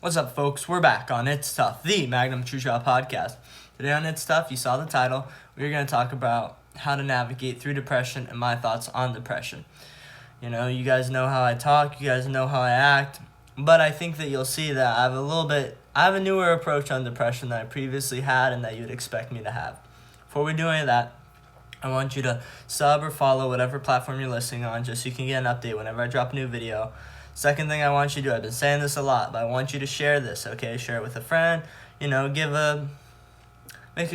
What's up, folks? We're back on It's Tough, the Magnum True Shot podcast. Today on It's Tough, you saw the title, we're going to talk about how to navigate through depression and my thoughts on depression. You know, you guys know how I talk, you guys know how I act, but I think that you'll see that I have a newer approach on depression than I previously had and that you'd expect me to have. Before we do any of that, I want you to sub or follow whatever platform you're listening on just so you can get an update whenever I drop a new video. Second thing I want you to do, I've been saying this a lot, but I want you to share this, okay? Share it with a friend, make a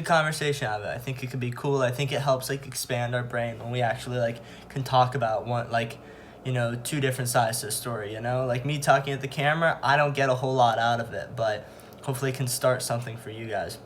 conversation out of it. I think it could be cool. I think it helps, expand our brain when we actually, can talk about two different sides to the story, Like me talking at the camera, I don't get a whole lot out of it, but hopefully it can start something for you guys.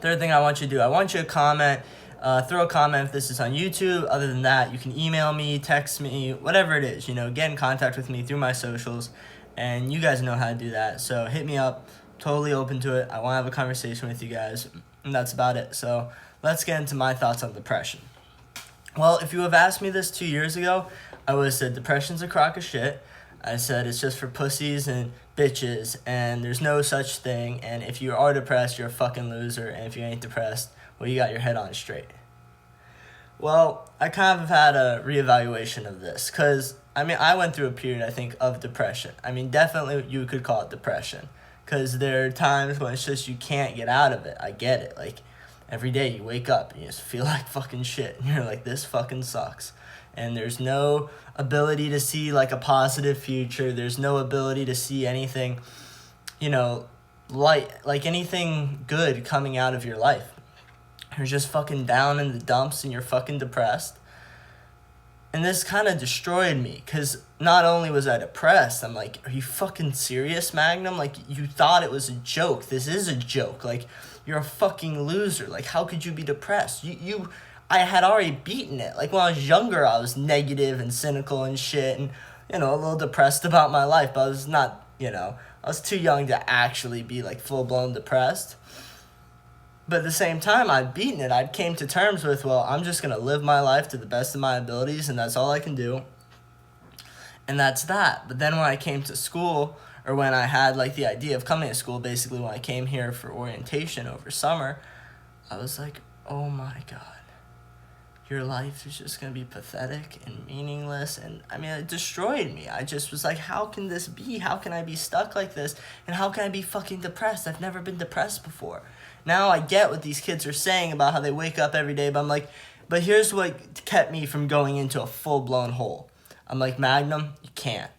Third thing I want you to do, I want you to comment. Throw a comment if this is on YouTube. Other than that, you can email me, text me, whatever it is. Get in contact with me through my socials, and you guys know how to do that. So hit me up. Totally open to it. I want to have a conversation with you guys, and that's about it. So let's get into my thoughts on depression. Well, if you have asked me this 2 years ago, I would have said depression's a crock of shit. I said it's just for pussies and bitches, and there's no such thing. And if you are depressed, you're a fucking loser. And if you ain't depressed, well, you got your head on straight. Well, I kind of have had a reevaluation of this because, I went through a period, I think, of depression. Definitely you could call it depression because there are times when it's just you can't get out of it. I get it. Every day you wake up and you just feel like fucking shit. And you're like, this fucking sucks. And there's no ability to see, a positive future. There's no ability to see anything, light, anything good coming out of your life. You're just fucking down in the dumps and you're fucking depressed. And this kind of destroyed me because not only was I depressed, I'm like, are you fucking serious, Magnum? You thought it was a joke. This is a joke. You're a fucking loser. How could you be depressed? I had already beaten it. When I was younger, I was negative and cynical and shit and, a little depressed about my life. But I was not, I was too young to actually be, full-blown depressed. But at the same time, I'd beaten it. I'd came to terms with, I'm just going to live my life to the best of my abilities, and that's all I can do. And that's that. But then when I came to school, or when I had, the idea of coming to school, basically when I came here for orientation over summer, I was like, oh my God. Your life is just going to be pathetic and meaningless. And, it destroyed me. I just was like, how can this be? How can I be stuck like this? And how can I be fucking depressed? I've never been depressed before. Now I get what these kids are saying about how they wake up every day, but I'm like, but here's what kept me from going into a full-blown hole. I'm like, Magnum, you can't.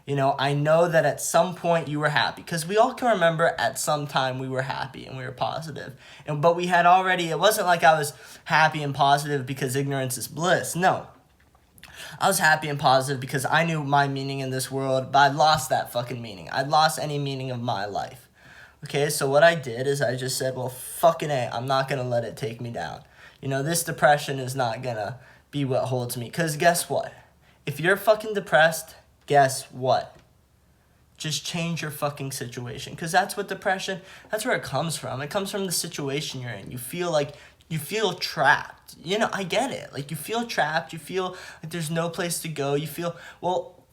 I know that at some point you were happy, because we all can remember at some time we were happy and we were positive. But we had already, it wasn't like I was happy and positive because ignorance is bliss. No. I was happy and positive because I knew my meaning in this world, but I'd lost that fucking meaning. I'd lost any meaning of my life. Okay, so what I did is I just said, well, fucking A, I'm not going to let it take me down. This depression is not going to be what holds me. Because guess what? If you're fucking depressed, guess what? Just change your fucking situation. Because that's what depression, that's where it comes from. It comes from the situation you're in. You feel trapped. I get it. You feel trapped. You feel like there's no place to go. You feel,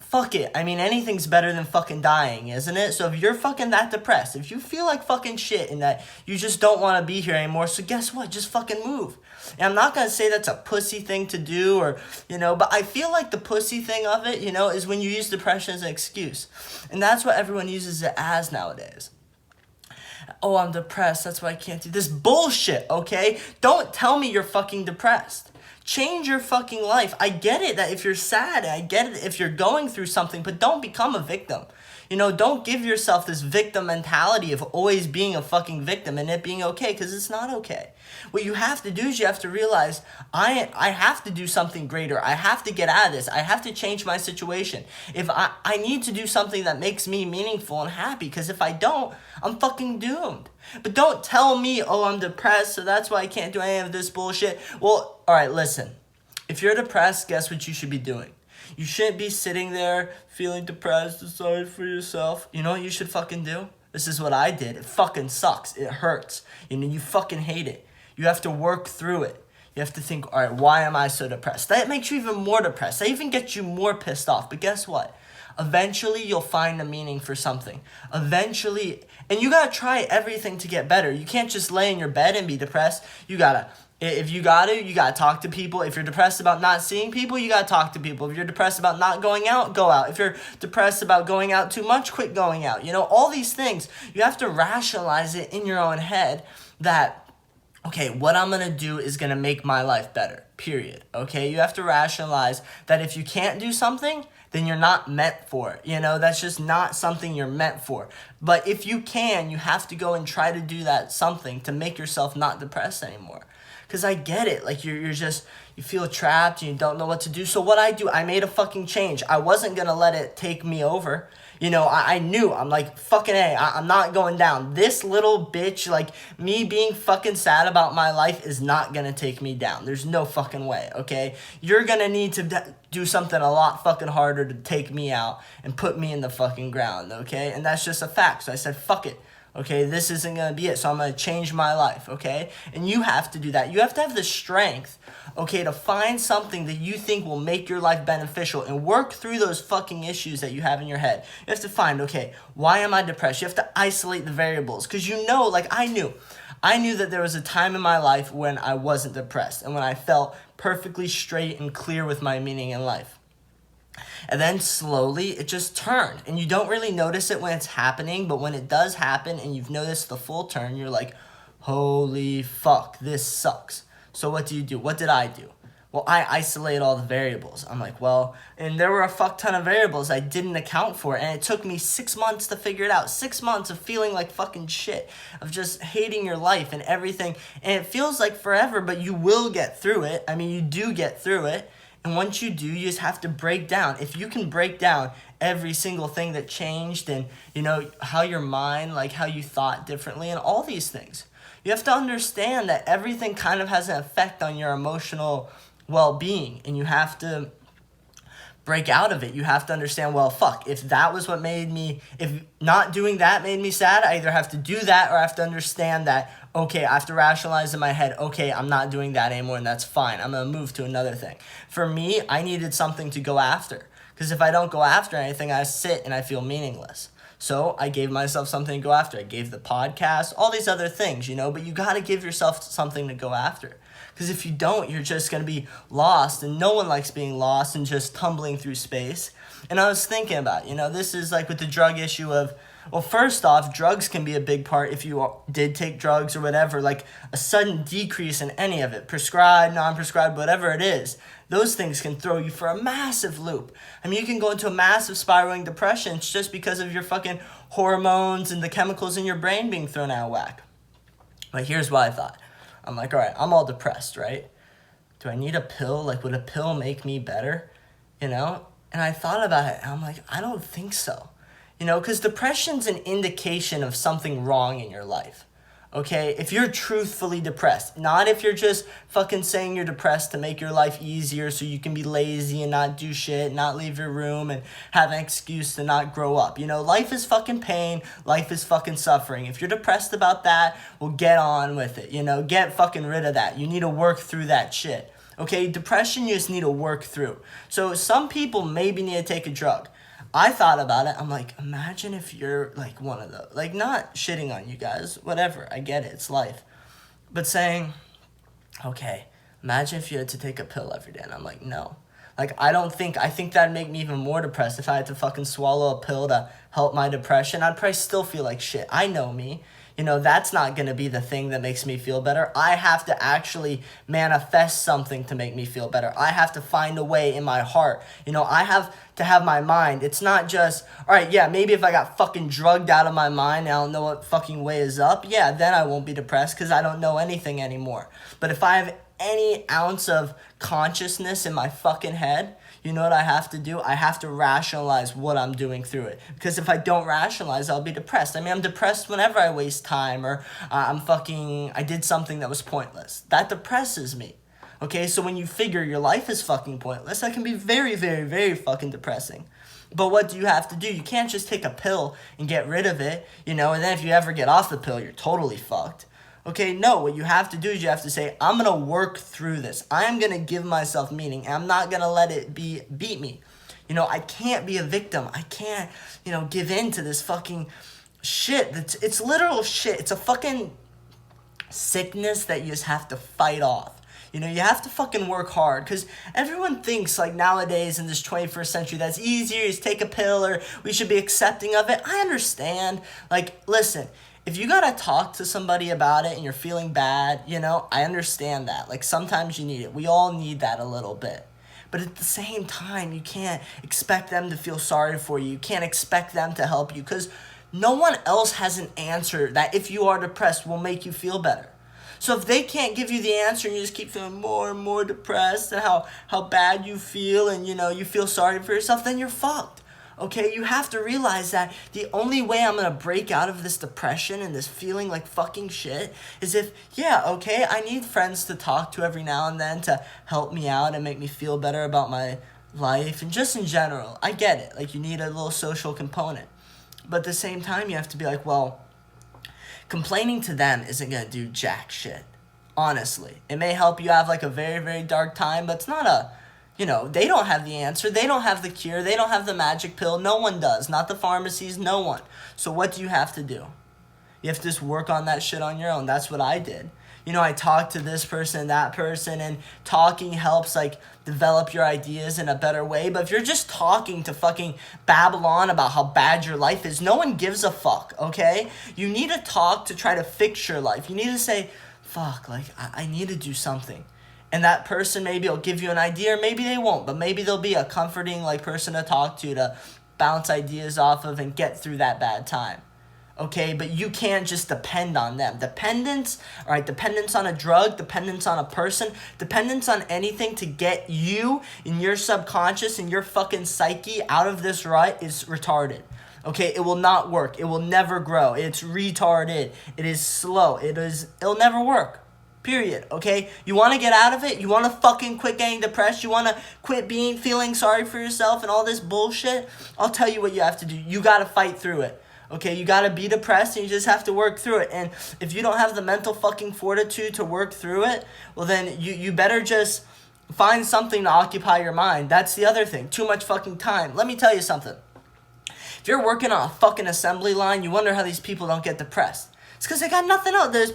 fuck it. Anything's better than fucking dying, isn't it? So if you're fucking that depressed, if you feel like fucking shit and that you just don't want to be here anymore, so guess what? Just fucking move. And I'm not going to say that's a pussy thing to do or, but I feel like the pussy thing of it, is when you use depression as an excuse. And that's what everyone uses it as nowadays. Oh, I'm depressed. That's why I can't do this bullshit, okay? Don't tell me you're fucking depressed. Change your fucking life. I get it that if you're sad, I get it if you're going through something, but don't become a victim. Don't give yourself this victim mentality of always being a fucking victim and it being okay, because it's not okay. What you have to do is you have to realize, I have to do something greater. I have to get out of this. I have to change my situation. If I need to do something that makes me meaningful and happy, because if I don't, I'm fucking doomed. But don't tell me, oh, I'm depressed, so that's why I can't do any of this bullshit. Well, all right, listen. If you're depressed, guess what you should be doing? You shouldn't be sitting there feeling depressed and sorry for yourself. You know what you should fucking do? This is what I did. It fucking sucks. It hurts. You fucking hate it. You have to work through it. You have to think, all right, why am I so depressed? That makes you even more depressed. That even gets you more pissed off. But guess what? Eventually, you'll find a meaning for something. Eventually, and you gotta try everything to get better. You can't just lay in your bed and be depressed. You gotta you gotta talk to people. If you're depressed about not seeing people, you gotta talk to people. If you're depressed about not going out, go out. If you're depressed about going out too much, quit going out. All these things, you have to rationalize it in your own head that, okay, what I'm gonna do is gonna make my life better, period. Okay, you have to rationalize that if you can't do something, then you're not meant for it. That's just not something you're meant for. But if you can, you have to go and try to do that something to make yourself not depressed anymore. Because I get it, like you feel trapped and you don't know what to do. So what I made a fucking change. I wasn't gonna let it take me over. I knew, I'm like, fucking A, I'm not going down. This little bitch, like, me being fucking sad about my life is not gonna take me down. There's no fucking way, okay? You're gonna need to do something a lot fucking harder to take me out and put me in the fucking ground, okay? And that's just a fact. So I said, fuck it. Okay, this isn't going to be it, so I'm going to change my life, okay? And you have to do that. You have to have the strength, okay, to find something that you think will make your life beneficial and work through those fucking issues that you have in your head. You have to find, okay, why am I depressed? You have to isolate the variables because like I knew that there was a time in my life when I wasn't depressed and when I felt perfectly straight and clear with my meaning in life. And then slowly it just turned. And you don't really notice it when it's happening, but when it does happen and you've noticed the full turn, you're like, holy fuck, this sucks. So what do you do? What did I do? Well, I isolate all the variables. I'm like, and there were a fuck ton of variables I didn't account for. And it took me 6 months to figure it out. 6 months of feeling like fucking shit, of just hating your life and everything. And it feels like forever, but you will get through it. I mean, you do get through it. And once you do, you just have to break down. If you can break down every single thing that changed and, how your mind, like how you thought differently and all these things, you have to understand that everything kind of has an effect on your emotional well-being. And you have to break out of it. You have to understand, if that was what if not doing that made me sad, I either have to do that or I have to understand that, okay, I have to rationalize in my head, okay, I'm not doing that anymore and that's fine. I'm going to move to another thing. For me, I needed something to go after because if I don't go after anything, I sit and I feel meaningless. So I gave myself something to go after. I gave the podcast, all these other things, but you got to give yourself something to go after. Because if you don't, you're just going to be lost. And no one likes being lost and just tumbling through space. And I was thinking about, this is like with the drug issue of, first off, drugs can be a big part if you did take drugs or whatever. Like a sudden decrease in any of it, prescribed, non-prescribed, whatever it is. Those things can throw you for a massive loop. I mean, you can go into a massive spiraling depression just because of your fucking hormones and the chemicals in your brain being thrown out of whack. But here's what I thought. I'm like, all right, I'm all depressed, right? Do I need a pill? Like, would a pill make me better? And I thought about it, and I'm like, I don't think so. Because depression's an indication of something wrong in your life. Okay? If you're truthfully depressed, not if you're just fucking saying you're depressed to make your life easier so you can be lazy and not do shit, not leave your room and have an excuse to not grow up. Life is fucking pain. Life is fucking suffering. If you're depressed about that, well, get on with it. Get fucking rid of that. You need to work through that shit. Okay? Depression, you just need to work through. So some people maybe need to take a drug. I thought about it. I'm like, imagine if you're like one of those. Like, not shitting on you guys. Whatever. I get it. It's life. But saying, okay, imagine if you had to take a pill every day. And I'm like, no. Like, I think that'd make me even more depressed if I had to fucking swallow a pill to help my depression. I'd probably still feel like shit. I know me. That's not going to be the thing that makes me feel better. I have to actually manifest something to make me feel better. I have to find a way in my heart. I have to have my mind. It's not just, all right, yeah, maybe if I got fucking drugged out of my mind, I don't know what fucking way is up. Yeah, then I won't be depressed because I don't know anything anymore. But if I have any ounce of consciousness in my fucking head, you know what I have to do? I have to rationalize what I'm doing through it. Because if I don't rationalize, I'll be depressed. I mean, I'm depressed whenever I waste time or I did something that was pointless. That depresses me. Okay, so when you figure your life is fucking pointless, that can be very, very, very fucking depressing. But what do you have to do? You can't just take a pill and get rid of it, and then if you ever get off the pill, you're totally fucked. Okay, no, what you have to do is you have to say, I'm going to work through this. I'm going to give myself meaning. I'm not going to let it beat me. I can't be a victim. I can't, give in to this fucking shit. It's literal shit. It's a fucking sickness that you just have to fight off. You have to fucking work hard, because everyone thinks, like, nowadays in this 21st century, that's easier, just take a pill, or we should be accepting of it. I understand. Like, listen, if you gotta talk to somebody about it and you're feeling bad, I understand that. Like, sometimes you need it. We all need that a little bit. But at the same time, you can't expect them to feel sorry for you. You can't expect them to help you, because no one else has an answer that, if you are depressed, will make you feel better. So if they can't give you the answer and you just keep feeling more and more depressed and how bad you feel, and you feel sorry for yourself, then you're fucked. Okay, you have to realize that the only way I'm gonna break out of this depression and this feeling like fucking shit is if, I need friends to talk to every now and then to help me out and make me feel better about my life and just in general. I get it. Like, you need a little social component. But at the same time, you have to be like, well, complaining to them isn't going to do jack shit. Honestly. It may help you have, like, a very, very dark time, but it's not they don't have the answer. They don't have the cure. They don't have the magic pill. No one does. Not the pharmacies. No one. So what do you have to do? You have to just work on that shit on your own. That's what I did. I talked to this person, that person, and talking helps, like, develop your ideas in a better way. But if you're just talking to fucking babble on about how bad your life is, no one gives a fuck, okay? You need to talk to try to fix your life. You need to say, fuck, like, I need to do something. And that person maybe will give you an idea, or maybe they won't. But maybe they'll be a comforting, like, person to talk to bounce ideas off of and get through that bad time. Okay, but you can't just depend on them. Dependence on a drug, dependence on a person, dependence on anything to get you in your subconscious and your fucking psyche out of this rut is retarded. Okay, it will not work. It will never grow. It's retarded. It is slow. It'll never work. Period. Okay? You want to get out of it? You want to fucking quit getting depressed? You want to quit feeling sorry for yourself and all this bullshit? I'll tell you what you have to do. You got to fight through it. Okay, you gotta be depressed and you just have to work through it. And if you don't have the mental fucking fortitude to work through it, well then you better just find something to occupy your mind. That's the other thing. Too much fucking time. Let me tell you something. If you're working on a fucking assembly line, you wonder how these people don't get depressed. It's because they got nothing else. There's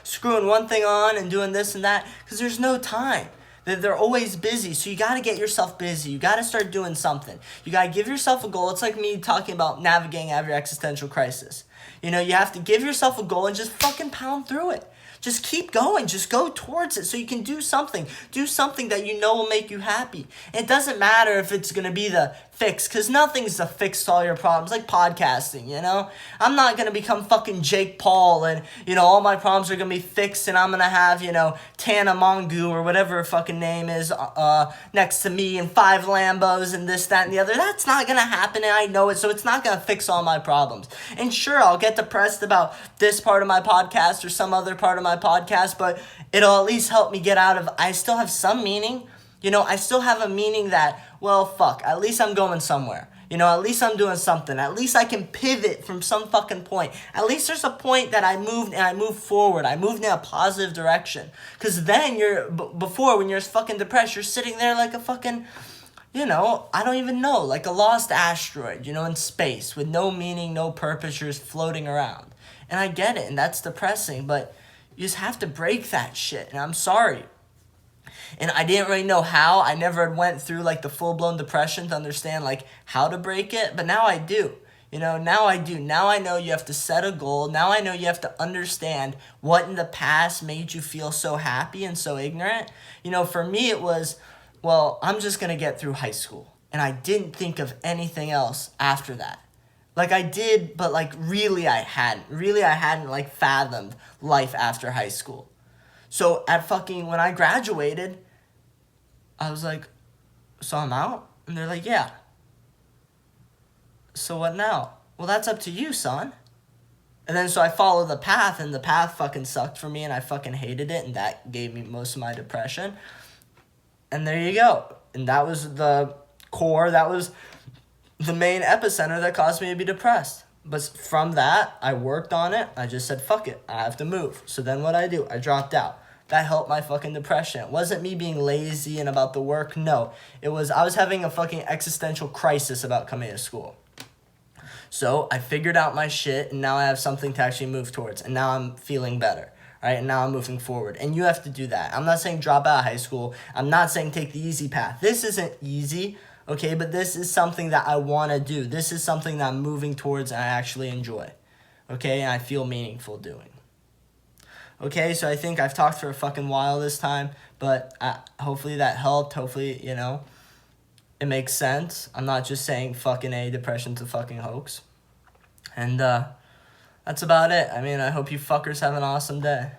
screwing one thing on and doing this and that, because there's no time. They're always busy, so you got to get yourself busy. You got to start doing something. You got to give yourself a goal. It's like me talking about navigating out of your existential crisis. You have to give yourself a goal and just fucking pound through it. Just keep going. Just go towards it so you can do something. Do something that will make you happy. And it doesn't matter if it's going to be the fix, because nothing's the fix to all your problems, like podcasting, I'm not going to become fucking Jake Paul and, all my problems are going to be fixed and I'm going to have, Tana Mongeau or whatever her fucking name is next to me and 5 Lambos and this, that, and the other. That's not going to happen, and I know it, so it's not going to fix all my problems. And sure, I'll get depressed about this part of my podcast or some other part of my podcast, but it'll at least help me get out of, I still have some meaning. I still have a meaning that, well, fuck, at least I'm going somewhere. At least I'm doing something. At least I can pivot from some fucking point. At least there's a point that I moved forward. I moved in a positive direction. Because then before, when you're fucking depressed, you're sitting there like a fucking, I don't even know, like a lost asteroid, in space with no meaning, no purpose. You're just floating around. And I get it, and that's depressing, but you just have to break that shit. And I'm sorry. And I didn't really know how. I never went through like the full-blown depression to understand like how to break it. But now I do. Now I do. Now I know you have to set a goal. Now I know you have to understand what in the past made you feel so happy and so ignorant. For me it was, well, I'm just going to get through high school. And I didn't think of anything else after that. Like I did, but like really I hadn't like fathomed life after high school. So when I graduated, I was like, so I'm out? And they're like, yeah. So what now? Well, that's up to you, son. And then so I followed the path, and the path fucking sucked for me, and I fucking hated it, and that gave me most of my depression. And there you go. And that was the core, that was the main epicenter that caused me to be depressed. But from that, I worked on it. I just said, fuck it, I have to move. So then what I do? I dropped out. that helped my fucking depression. It wasn't me being lazy and about the work. No, I was having a fucking existential crisis about coming to school. So I figured out my shit, and now I have something to actually move towards, and now I'm feeling better. Right, and now I'm moving forward. And you have to do that. I'm not saying drop out of high school. I'm not saying take the easy path. This isn't easy, okay? But this is something that I want to do. This is something that I'm moving towards and I actually enjoy, okay? And I feel meaningful doing. Okay, so I think I've talked for a fucking while this time, but hopefully that helped. Hopefully, it makes sense. I'm not just saying fucking A, depression's a fucking hoax. And, that's about it. I mean, I hope you fuckers have an awesome day.